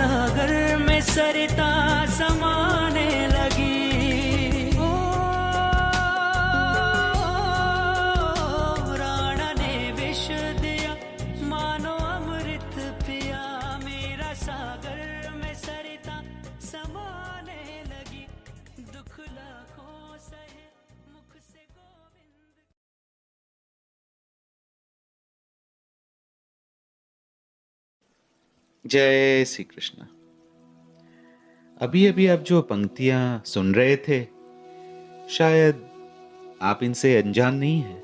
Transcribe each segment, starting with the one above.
सागर में सरिता समाने लगी। ओ राणा ने विष दिया मानो अमृत पिया, मेरा सागर में सरिता समाने लगी। दुख लाखों सहे मुख से गोविंद। जय श्री कृष्ण। अभी अभी आप जो पंक्तियां सुन रहे थे, शायद आप इनसे अनजान नहीं हैं।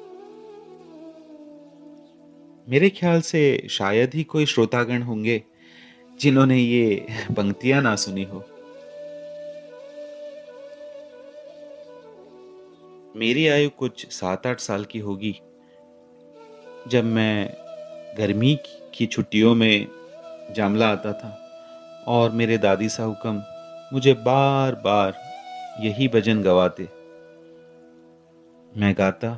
मेरे ख्याल से शायद ही कोई श्रोतागण होंगे जिन्होंने ये पंक्तियां ना सुनी हो। मेरी आयु कुछ 7-8 साल की होगी जब मैं गर्मी की छुट्टियों में जामला आता था और मेरे दादी साहुकम मुझे बार बार यही भजन गवाते। मैं गाता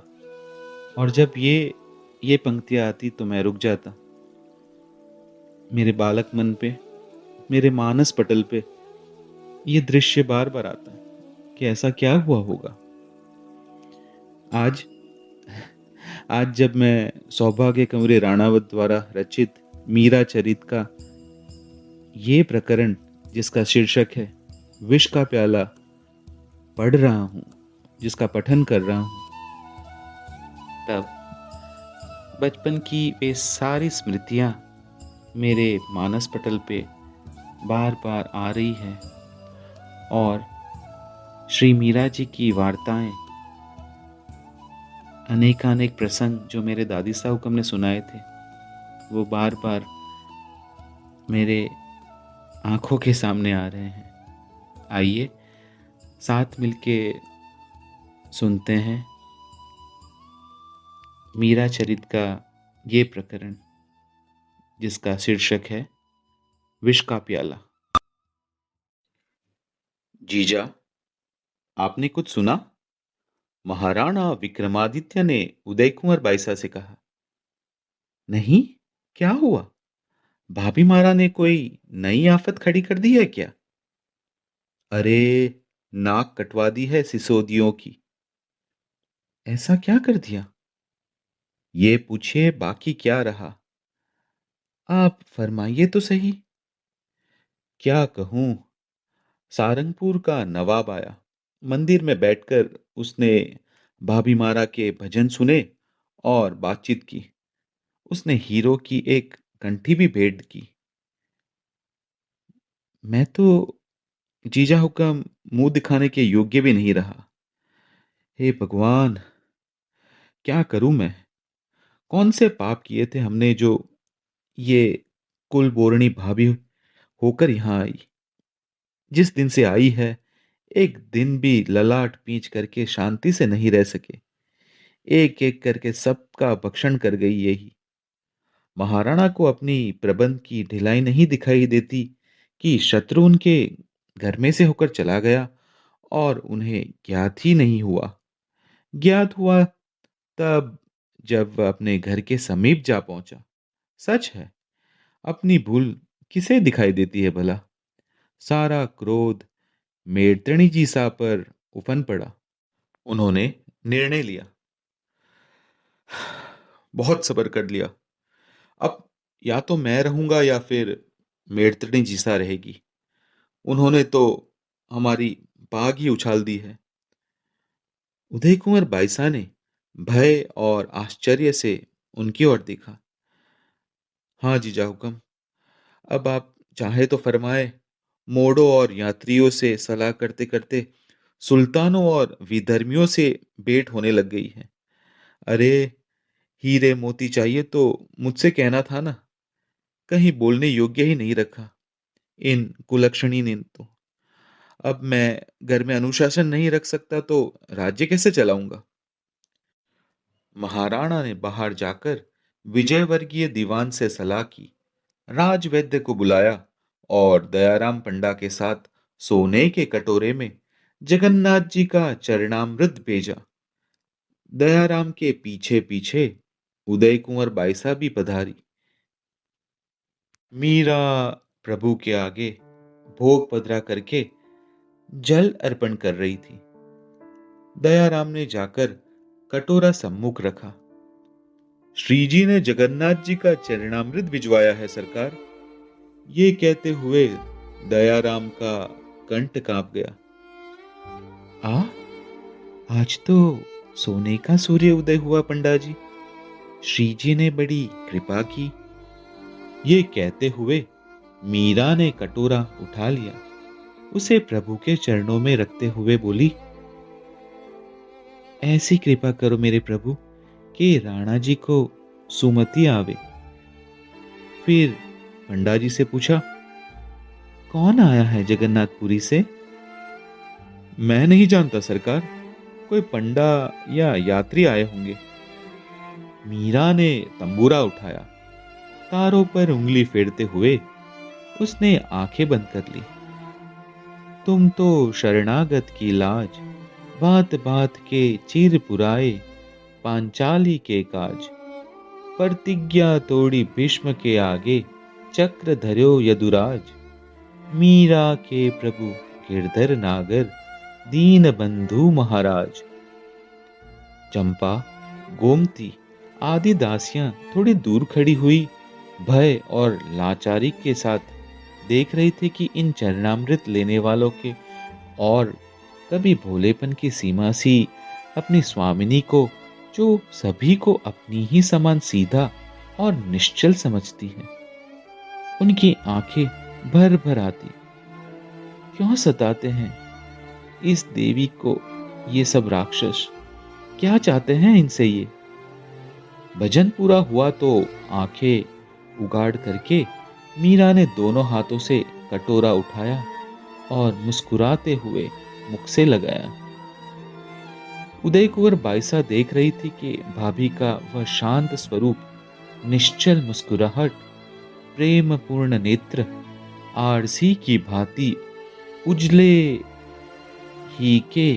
और जब ये पंक्तियां आती तो मैं रुक जाता। मेरे बालक मन पे, मेरे मानस पटल पे ये दृश्य बार बार आता कि ऐसा क्या हुआ होगा। आज जब मैं सौभाग्य कमरे राणावत द्वारा रचित मीरा चरित का ये प्रकरण, जिसका शीर्षक है विष का प्याला, पढ़ रहा हूं, जिसका पठन कर रहा हूं, तब बचपन की वे सारी स्मृतियां मेरे मानस पटल पे बार बार आ रही है और श्री मीरा जी की वार्ताएं, अनेकानेक प्रसंग जो मेरे दादी साहुकम ने सुनाए थे, वो बार बार मेरे आंखों के सामने आ रहे हैं। आइए साथ मिलके सुनते हैं मीरा चरित का ये प्रकरण, जिसका शीर्षक है विष का प्याला। जीजा, आपने कुछ सुना? महाराणा विक्रमादित्य ने उदय कुंवर बाईसा से कहा। नहीं, क्या हुआ? भाभी मारा ने कोई नई आफत खड़ी कर दी है क्या? अरे, नाक कटवा दी है सिसोदियों की। ऐसा क्या कर दिया? ये पूछिए, बाकी क्या रहा? आप फरमाइए तो सही। क्या कहूं, सारंगपुर का नवाब आया। मंदिर में बैठकर उसने भाभी मारा के भजन सुने और बातचीत की। उसने हीरो की एक कंठी भी भेंट की। मैं तो जीजा हुक्म मुंह दिखाने के योग्य भी नहीं रहा। हे भगवान, क्या करूं मैं? कौन से पाप किए थे हमने जो ये कुल बोरणी भाभी होकर यहां आई? जिस दिन से आई है, एक दिन भी ललाट पींच करके शांति से नहीं रह सके। एक एक करके सबका भक्षण कर गई यही। महाराणा को अपनी प्रबंध की ढिलाई नहीं दिखाई देती कि शत्रु उनके घर में से होकर चला गया और उन्हें ज्ञात ही नहीं हुआ। ज्ञात हुआ तब जब वह अपने घर के समीप जा पहुंचा। सच है, अपनी भूल किसे दिखाई देती है भला? सारा क्रोध मेड़तणी जी सा पर उफन पड़ा। उन्होंने निर्णय लिया, बहुत सब्र कर लिया। अब या तो मैं रहूंगा या फिर मेड़तणी जी सा रहेगी। उन्होंने तो हमारी बाग ही उछाल दी है। उदय कुंवर बाईसा ने भय और आश्चर्य से उनकी ओर देखा। हाँ जीजा हुक्म, अब आप चाहे तो फरमाए। मोड़ों और यात्रियों से सलाह करते करते सुल्तानों और विधर्मियों से भेंट होने लग गई है। अरे, हीरे मोती चाहिए तो मुझसे कहना था ना। कहीं बोलने योग्य ही नहीं रखा इन कुलक्षणी ने तो। अब मैं घर में अनुशासन नहीं रख सकता तो राज्य कैसे चलाऊंगा? महाराणा ने बाहर जाकर विजयवर्गीय दीवान से सलाह की, राजवैद्य को बुलाया और दयाराम पंडा के साथ सोने के कटोरे में जगन्नाथ जी का चरणामृत भेजा। दयाराम के पीछे पीछे उदय कुंवर बाईसा भी पधारी। मीरा प्रभु के आगे भोग पधरा करके जल अर्पण कर रही थी। दयाराम ने जाकर कटोरा सम्मुख रखा। श्री जी ने जगन्नाथ जी का चरणामृत भिजवाया है सरकार। ये कहते हुए दयाराम का कंठ कांप गया। आ आज तो सोने का सूर्य उदय हुआ पंडा जी। श्री जी ने बड़ी कृपा की। ये कहते हुए मीरा ने कटोरा उठा लिया, उसे प्रभु के चरणों में रखते हुए बोली, ऐसी कृपा करो मेरे प्रभु कि राणा जी को सुमति आवे। फिर पंडा जी से पूछा, कौन आया है जगन्नाथपुरी से? मैं नहीं जानता सरकार, कोई पंडा या यात्री आए होंगे। मीरा ने तंबूरा उठाया। तारों पर उंगली फेरते हुए उसने आंखें बंद कर ली। तुम तो शरणागत की लाज, बात बात के चीर पुराए, पांचाली के काज। प्रतिज्ञा तोड़ी भीष्म के आगे, चक्र धर्यो यदुराज। मीरा के प्रभु गिरधर नागर, दीन बंधु महाराज। चंपा, गोमती आदि दासियां थोड़ी दूर खड़ी हुई भय और लाचारी के साथ देख रही थी कि इन चरणामृत लेने वालों के और कभी भोलेपन की सीमा सी अपनी स्वामिनी को, जो सभी को अपनी ही समान सीधा और निश्चल समझती है। उनकी आंखें भर भर आती। क्यों सताते हैं इस देवी को ये सब राक्षस? क्या चाहते हैं इनसे ये? भजन पूरा हुआ तो आंखें उगाड़ करके मीरा ने दोनों हाथों से कटोरा उठाया और मुस्कुराते हुए मुख से लगाया। उदय कुंवर बाईसा देख रही थी कि भाभी का वह शांत स्वरूप, निश्चल मुस्कुराहट, प्रेम पूर्ण नेत्र, आरसी की भांति उजले ही के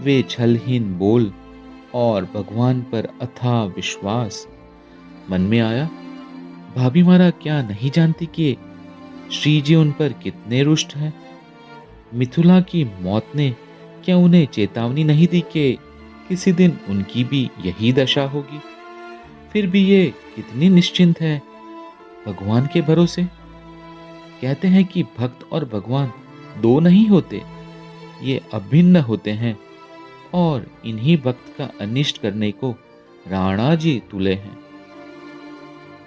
वे छलहीन बोल और भगवान पर अथाह विश्वास। मन में आया, भाभी मारा क्या नहीं जानती कि श्री जी उन पर कितने रुष्ट हैं? मिथुला की मौत ने क्या उन्हें चेतावनी नहीं दी कि किसी दिन उनकी भी यही दशा होगी? फिर भी ये कितनी निश्चिंत है भगवान के भरोसे। कहते हैं कि भक्त और भगवान दो नहीं होते, ये अभिन्न होते हैं, और इन्हीं भक्त का अनिष्ट करने को राणा जी तुले हैं।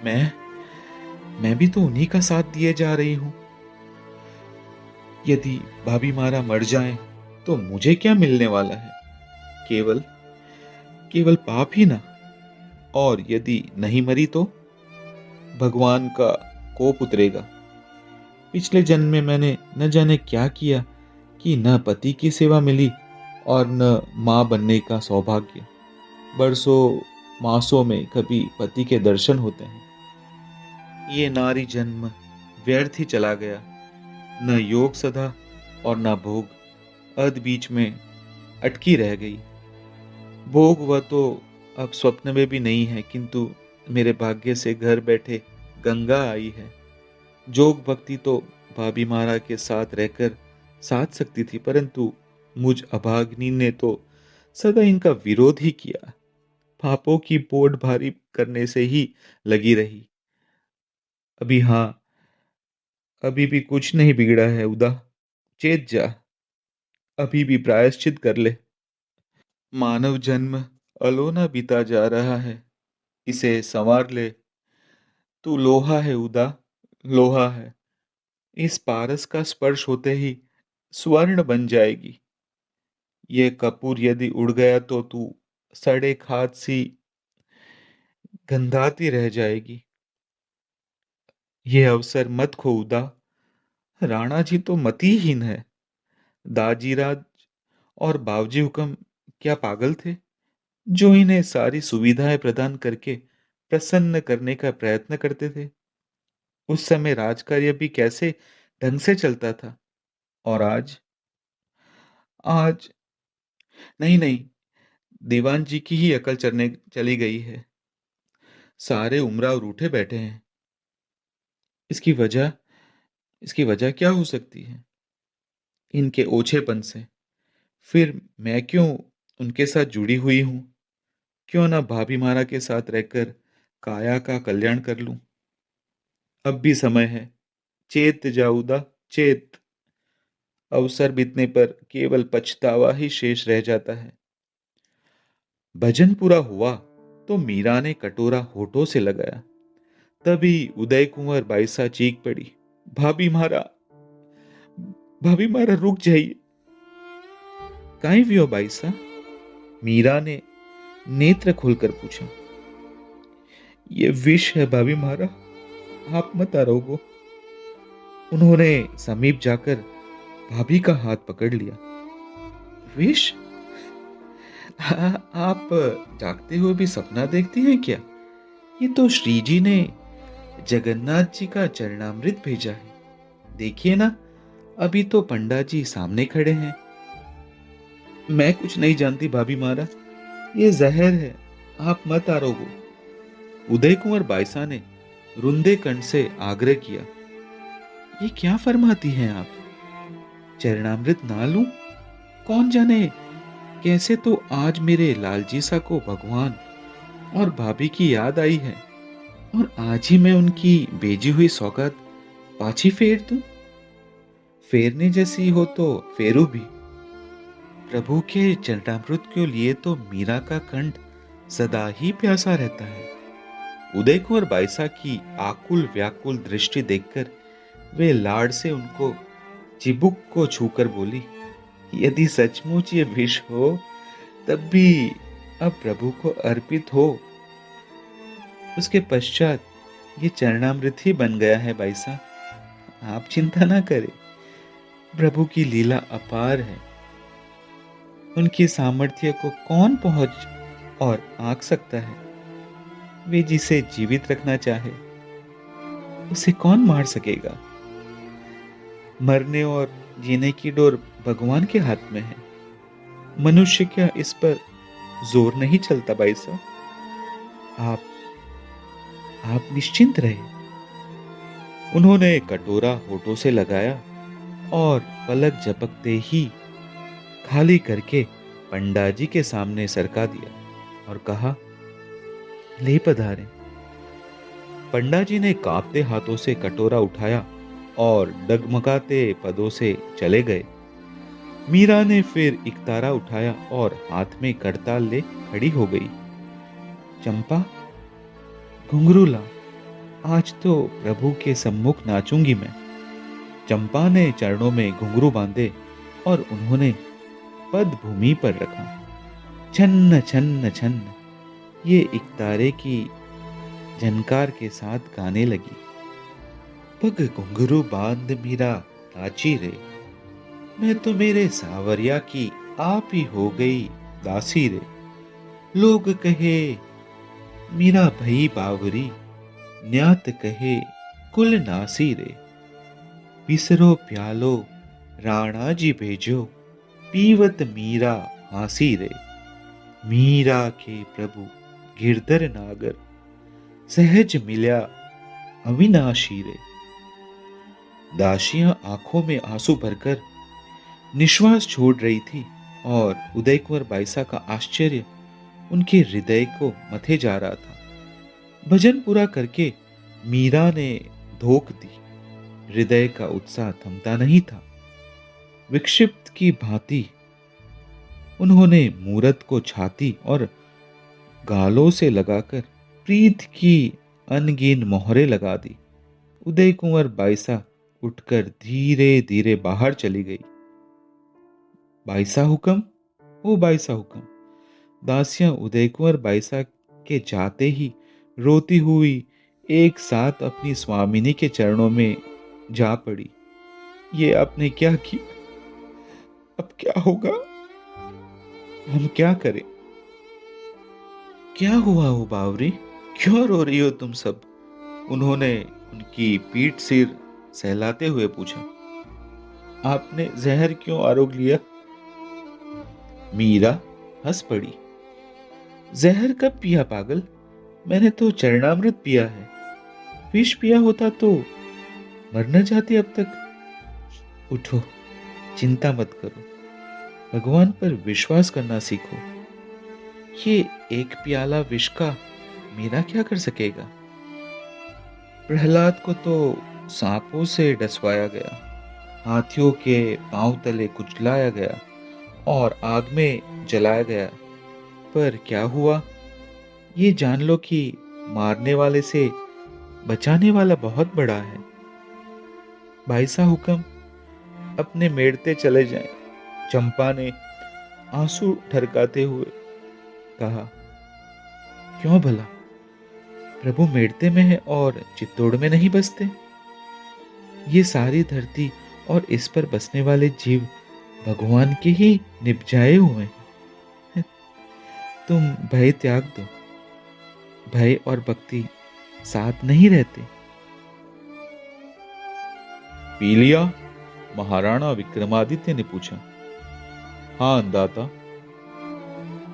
मैं भी तो उन्हीं का साथ दिए जा रही हूं। यदि भाभी मारा मर जाए तो मुझे क्या मिलने वाला है? केवल केवल पाप ही ना। और यदि नहीं मरी तो भगवान का कोप उतरेगा। पिछले जन्म में मैंने न जाने क्या किया कि न पति की सेवा मिली और न मां बनने का सौभाग्य। बरसों मासों में कभी पति के दर्शन होते हैं। ये नारी जन्म व्यर्थ ही चला गया। न योग सधा और न भोग, अध बीच में अटकी रह गई। भोग वह तो अब स्वप्न में भी नहीं है, किंतु मेरे भाग्य से घर बैठे गंगा आई है। जोग भक्ति तो भाभी मारा के साथ रहकर साध सकती थी, परंतु मुझ अभागिनी ने तो सदा इनका विरोध ही किया। पापों की बोझ भारी करने से ही लगी रही। अभी हाँ, अभी भी कुछ नहीं बिगड़ा है उदा। चेत जा, अभी भी प्रायश्चित कर ले। मानव जन्म अलोना बीता जा रहा है, इसे संवार ले। तू लोहा है उदा, लोहा है। इस पारस का स्पर्श होते ही स्वर्ण बन जाएगी। ये कपूर यदि उड़ गया तो तू सड़े खाद सी गंधाती रह जाएगी। ये अवसर मत खो उदा। राणा जी तो मतिहीन है। दाजीराज और बावजी हुक्म क्या पागल थे, जो इन्हें सारी सुविधाएं प्रदान करके प्रसन्न करने का प्रयत्न करते थे? उस समय राजकार्य भी कैसे ढंग से चलता था। और आज आज नहीं नहीं, दीवान जी की ही अकल चली गई है। सारे उमराव रूठे बैठे हैं। इसकी वजह इसकी वजह क्या हो सकती है? इनके ओछेपन से। फिर मैं क्यों उनके साथ जुड़ी हुई हूँ? क्यों ना भाभी मारा के साथ रहकर काया का कल्याण कर लूं? अब भी समय है। चेत जाऊदा, चेत। अवसर बीतने पर केवल पछतावा ही शेष रह जाता है। भजन पूरा हुआ तो मीरा ने कटोरा होठों से लगाया। तभी उदय कुंवर बाईसा चीख पड़ी, भाभी मारा, भाभी मारा, रुक जाइए। काहे वियो बाईसा? मीरा ने नेत्र खोलकर पूछा। ये विष है भाभी मारा, आप मत आरोगो। उन्होंने समीप जाकर भाभी का हाथ पकड़ लिया। विष? आप जागते हुए भी सपना देखती हैं क्या? ये तो श्री जी ने जगन्नाथ जी का चरणामृत भेजा है। देखिए ना, अभी तो पंडा जी सामने खड़े हैं। मैं कुछ नहीं जानती भाभी मारा, ये जहर है, आप मत आरोगो। उदय कुंवर बाईसा ने रुंदे कंठ से आग्रह किया। ये क्या फरमाती हैं आप? चरणामृत ना लूं? कौन जाने कैसे तो आज मेरे लालजी सा को भगवान और भाभी की याद आई है, और आज ही मैं उनकी भेजी हुई सौगात पाछी फेर दूं। फेरने जैसी हो तो फेरू भी। प्रभु के चरणामृत के लिए तो मीरा का कंठ सदा ही प्यासा रहता है। उदय कुंवर बाईसा की आकुल व्याकुल दृष्टि देखकर वे लाड़ से उनको चिबुक को छूकर बोली, यदि सचमुच ये विष हो तब भी अब प्रभु को अर्पित हो। उसके पश्चात ये चरणामृत ही बन गया है बाईसा, आप चिंता ना करें। प्रभु की लीला अपार है। उनकी सामर्थ्य को कौन पहुंच और आंक सकता है? वे जिसे जीवित रखना चाहे उसे कौन मार सकेगा? मरने और जीने की डोर भगवान के हाथ में है। मनुष्य क्या इस पर जोर नहीं चलता बाईसा। आप निश्चिंत रहे। उन्होंने कटोरा होठों से लगाया और पलक झपकते ही खाली करके पंडा जी के सामने सरका दिया और कहा, ले पधारे। पंडा जी ने कांपते हाथों से कटोरा उठाया और डगमगाते पदों से चले गए। मीरा ने फिर इकतारा उठाया और हाथ में करताल ले खड़ी हो गई। चंपा, घुंघरू ला, आज तो प्रभु के सम्मुख नाचूंगी मैं। चंपा ने चरणों में घुंघरू बांधे और उन्होंने पद भूमि पर रखा। छन्न छन्न छन्न ये इकतारे की झनकार के साथ गाने लगी। पग घुंघरू बांध मीरा नाची रे, मैं तो मेरे सावरिया की आप ही हो गई दासी रे। लोग कहे मीरा भई बावरी, न्यात कहे कुल नासी रे। बिसरो प्यालो राणा जी भेजो, पीवत मीरा हासी रे। मीरा के प्रभु गिरधर नागर, सहज मिल्या अविनाशी रे। दासियां आंखों में आंसू भरकर निश्वास छोड़ रही थी और उदय कुंवर बाईसा का आश्चर्य उनके हृदय को मथे जा रहा था। भजन पूरा करके मीरा ने धोख दी। हृदय का उत्साह थमता नहीं था। विक्षिप्त की भांति उन्होंने मूरत को छाती और गालों से लगाकर प्रीत की अनगिन मोहरें लगा दी। उदय कुंवर बाईसा उठकर धीरे धीरे बाहर चली गई। बाईसा हुक्म, ओ बाईसा हुक्म। दासियां उदय कुंवर बाईसा के जाते ही रोती हुई एक साथ अपनी स्वामिनी के चरणों में जा पड़ी। ये आपने क्या किया? अब क्या होगा? हम क्या करें? क्या हुआ हो बावरी? क्यों रो रही हो तुम सब? उन्होंने उनकी पीठ सिर सहलाते हुए पूछा। आपने जहर क्यों आरोग लिया? मीरा हंस पड़ी। जहर कब पिया पागल? मैंने तो चरणामृत पिया है। विष पिया होता तो मरना चाहती अब तक? उठो, चिंता मत करो, भगवान पर विश्वास करना सीखो। ये एक प्याला विष का मेरा क्या कर सकेगा? प्रहलाद को तो सांपों से डसवाया गया, हाथियों के पांव तले कुचलाया गया और आग में जलाया गया। पर क्या हुआ? ये जान लो कि मारने वाले से बचाने वाला बहुत बड़ा है। भाई साहब हुक्म, अपने मेड़ते चले जाएं। चंपा ने आंसू ढरकाते हुए कहा। क्यों भला? प्रभु मेड़ते में है और चित्तौड़ में नहीं बसते? ये सारी धरती और इस पर बसने वाले जीव भगवान के ही निपजाए हुए हैं। तुम भय त्याग दो, भय और भक्ति साथ नहीं रहते। पी लिया? महाराणा विक्रमादित्य ने पूछा। हाँ दाता,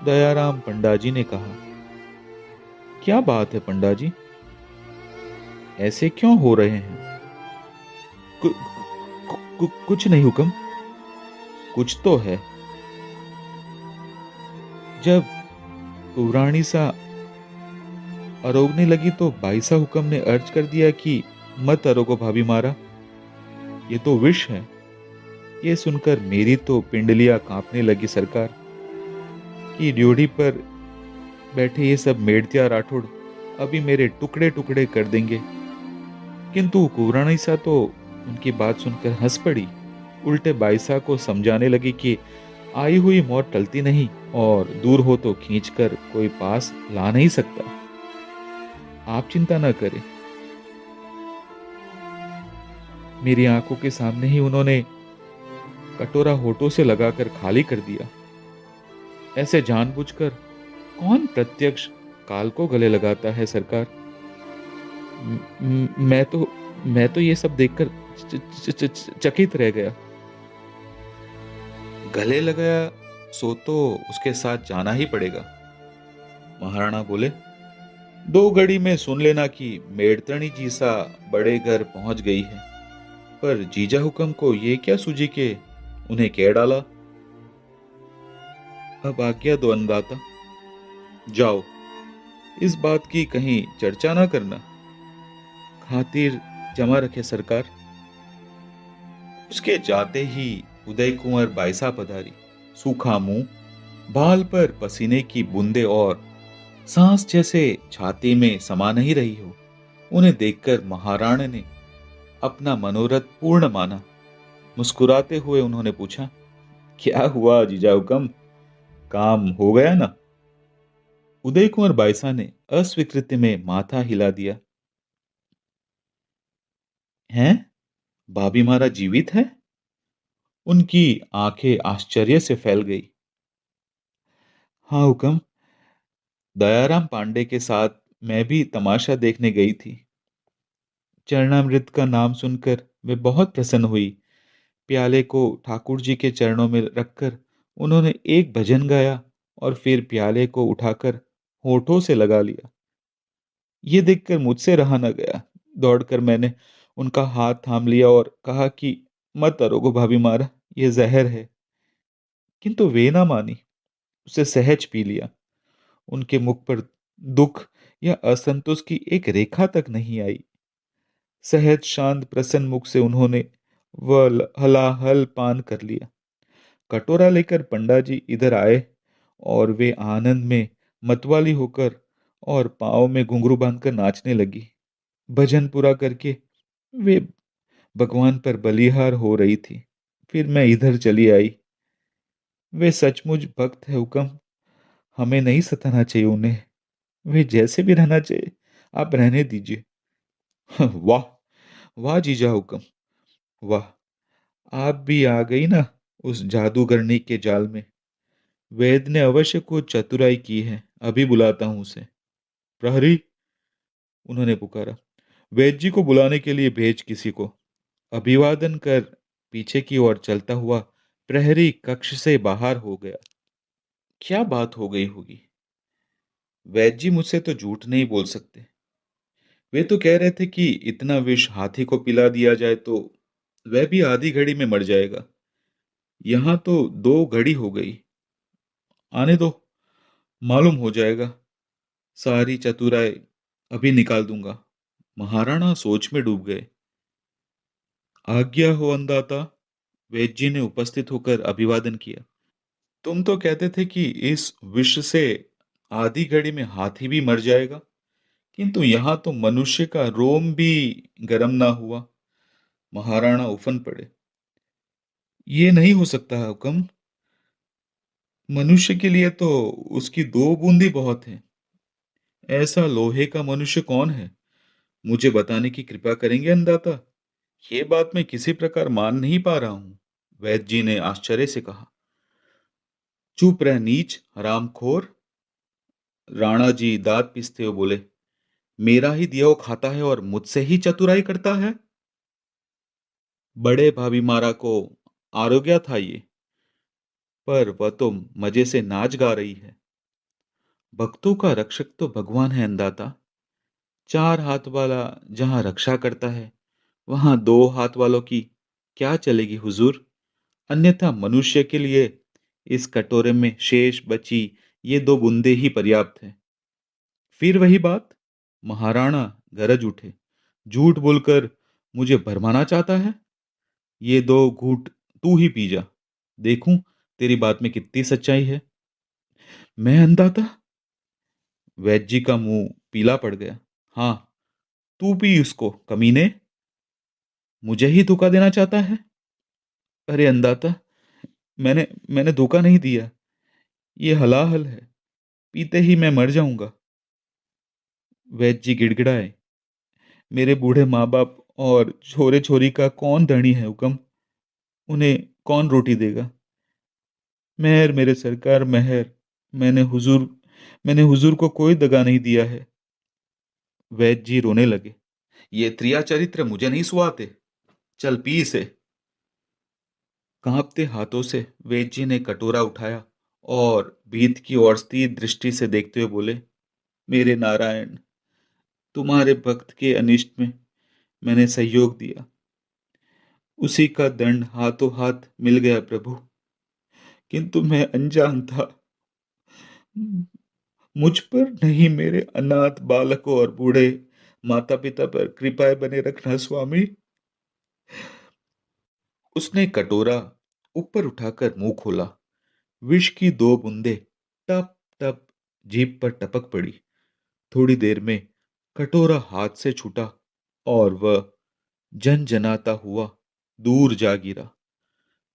दयाराम पंडाजी ने कहा। क्या बात है पंडाजी, ऐसे क्यों हो रहे हैं? कुछ नहीं हुक्म। कुछ तो है। जब कुरानी सा अरोगने लगी तो बाईसा हुक्म ने अर्ज कर दिया कि मत अरोगो भाभी मारा, ये तो विष है। ये सुनकर मेरी तो पिंडलियां कांपने लगी सरकार, कि ड्योढ़ी पर बैठे ये सब मेड़तिया राठौड़ अभी मेरे टुकड़े टुकड़े कर देंगे। किंतु कुरानी सा तो उनकी बात सुनकर हंस पड़ी, उल्टे बाईसा को समझाने लगी कि आई हुई मौत टलती नहीं और दूर हो तो खींचकर कोई पास ला नहीं सकता। आप चिंता न करें। मेरी आंखों के सामने ही उन्होंने कटोरा होठों से लगाकर खाली कर दिया। ऐसे जानबूझकर कौन प्रत्यक्ष काल को गले लगाता है सरकार? मैं तो ये सब देखकर चकित रह गया। गले लगाया सो तो उसके साथ जाना ही पड़ेगा। महाराणा बोले। 2 घड़ी में सुन लेना कि मेड़तनी जी सा बड़े घर पहुंच गई है। पर जीजा हुक्म को ये क्या सूझी के उन्हें कह डाला। अब आज्ञा दो अन्नदाता, जाओ, इस बात की कहीं चर्चा ना करना। खातिर जमा रखे सरकार। उसके जाते ही उदय कुंवर बाईसा पधारी, सूखा मुंह, बाल पर पसीने की बूंदे और सांस जैसे छाती में समा नहीं रही हो। उन्हें देखकर महाराणा ने अपना मनोरथ पूर्ण माना। मुस्कुराते हुए उन्होंने पूछा, क्या हुआ जीजा हुक्म, काम हो गया ना? उदय कुंवर बाईसा ने अस्वीकृति में माथा हिला दिया। हैं? भाभी मारा जीवित है? उनकी आंखें आश्चर्य से फैल गई। हाँ हुक्म, दयाराम पांडे के साथ मैं भी तमाशा देखने गई थी। चरणामृत का नाम सुनकर वे बहुत प्रसन्न हुई। प्याले को ठाकुर जी के चरणों में रखकर उन्होंने एक भजन गाया और फिर प्याले को उठाकर होठों से लगा लिया। ये देखकर मुझसे रहा न गया। दौड़कर मैंने उनका हाथ थाम लिया और कहा कि मत अरोगो भाभी मारा, ये जहर है। किंतु वे ना मानी, उसे सहज पी लिया। उनके मुख पर दुख या असंतोष की एक रेखा तक नहीं आई। सहज शांत प्रसन्न मुख से उन्होंने वह हलाहल पान कर लिया। कटोरा लेकर पंडा जी इधर आए और वे आनंद में मतवाली होकर और पांव में घुंघरू बांधकर नाचने लगी। भजन पूरा करके वे भगवान पर बलिहार हो रही थी। फिर मैं इधर चली आई। वे सचमुच भक्त है हुक्म, हमें नहीं सताना चाहिए उन्हें। वे जैसे भी रहना चाहिए, आप रहने दीजिए। वाह वाह जीजा हुक्म, वाह, आप भी आ गई ना उस जादूगरनी के जाल में। वेद ने अवश्य कुछ चतुराई की है, अभी बुलाता हूं उसे। प्रहरी, उन्होंने पुकारा, वेद जी को बुलाने के लिए भेज किसी को। अभिवादन कर पीछे की ओर चलता हुआ प्रहरी कक्ष से बाहर हो गया। क्या बात हो गई होगी? वैद्य जी मुझसे तो झूठ नहीं बोल सकते। वे तो कह रहे थे कि इतना विष हाथी को पिला दिया जाए तो वह भी आधी घड़ी में मर जाएगा। यहाँ तो 2 घड़ी हो गई। आने दो, मालूम हो जाएगा। सारी चतुराई अभी निकाल दूंगा। महाराणा सोच में डूब गए। आज्ञा हो अन्नदाता। वैद्य जी ने उपस्थित होकर अभिवादन किया। तुम तो कहते थे कि इस विष से आधी घड़ी में हाथी भी मर जाएगा, किंतु यहाँ तो मनुष्य का रोम भी गर्म ना हुआ। महाराणा उफन पड़े। ये नहीं हो सकता है हुक्म। मनुष्य के लिए तो उसकी 2 बूंदी बहुत है। ऐसा लोहे का मनुष्य कौन है, मुझे बताने की कृपा करेंगे अन्नदाता। ये बात मैं किसी प्रकार मान नहीं पा रहा हूं। वैद्य जी ने आश्चर्य से कहा। चुप रह नीच हरामखोर। राणा जी दांत पीसते हुए बोले। मेरा ही दिया हुआ खाता है और मुझसे ही चतुराई करता है। बड़े भाभी मारा को आरोग्य था ये, पर वह तो मजे से नाच गा रही है। भक्तों का रक्षक तो भगवान है अन्नदाता। 4 हाथ वाला जहां रक्षा करता है, वहां 2 हाथ वालों की क्या चलेगी हुजूर। अन्यथा मनुष्य के लिए इस कटोरे में शेष बची ये 2 बूंदे ही पर्याप्त है। फिर वही बात। महाराणा गरज उठे। झूठ बोलकर मुझे भरमाना चाहता है। ये 2 घूंट तू ही पी जा, देखूं तेरी बात में कितनी सच्चाई है। मैं अंधा। वैद्य जी का मुंह पीला पड़ गया। हाँ, तू पी उसको कमीने। मुझे ही धोखा देना चाहता है। अरे अंधाता, मैंने मैंने धोखा नहीं दिया। ये हलाहल है, पीते ही मैं मर जाऊंगा। वैद्य जी गिड़गिड़ाए। मेरे बूढ़े माँ बाप और छोरे छोरी का कौन धनी है हुक्म। उन्हें कौन रोटी देगा। मेहर मेरे सरकार मेहर। मैंने हुजूर मैंने हुजूर को कोई दगा नहीं दिया है। वैद्य जी रोने लगे। ये त्रिया चरित्र मुझे नहीं सुहाते। चल पी इसे। कांपते हाथों से वैद्य जी ने कटोरा उठाया और भीत की ओर स्थिर दृष्टि से देखते हुए बोले। मेरे नारायण, तुम्हारे भक्त के अनिष्ट में मैंने सहयोग दिया, उसी का दंड हाथों हाथ मिल गया प्रभु। किंतु मैं अनजान था। मुझ पर नहीं, मेरे अनाथ बालकों और बूढ़े माता पिता पर कृपाएं बने रखना स्वामी। उसने कटोरा ऊपर उठाकर मुंह खोला। विष की 2 बूंदें टप टप जीभ पर टपक पड़ी। थोड़ी देर में कटोरा हाथ से छूटा और वह जनजनाता हुआ दूर जा गिरा।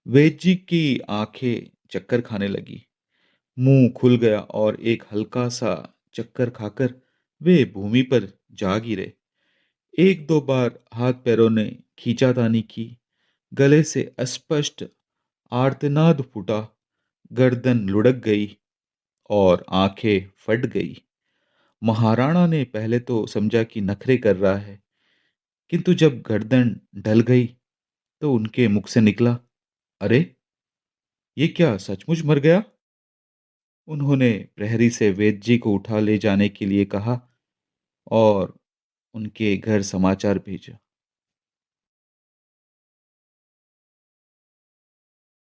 वैद्य जी की आंखें चक्कर खाने लगी। मुंह खुल गया और एक हल्का सा चक्कर खाकर वे भूमि पर जा गिरे। 1-2 बार हाथ पैरों ने खींचातानी की। गले से अस्पष्ट आर्तनाद फूटा। गर्दन लुढ़क गई और आंखें फट गई। महाराणा ने पहले तो समझा कि नखरे कर रहा है, किंतु जब गर्दन ढल गई तो उनके मुख से निकला। अरे, ये क्या सचमुच मर गया। उन्होंने प्रहरी से वैद्य जी को उठा ले जाने के लिए कहा और उनके घर समाचार भेजा।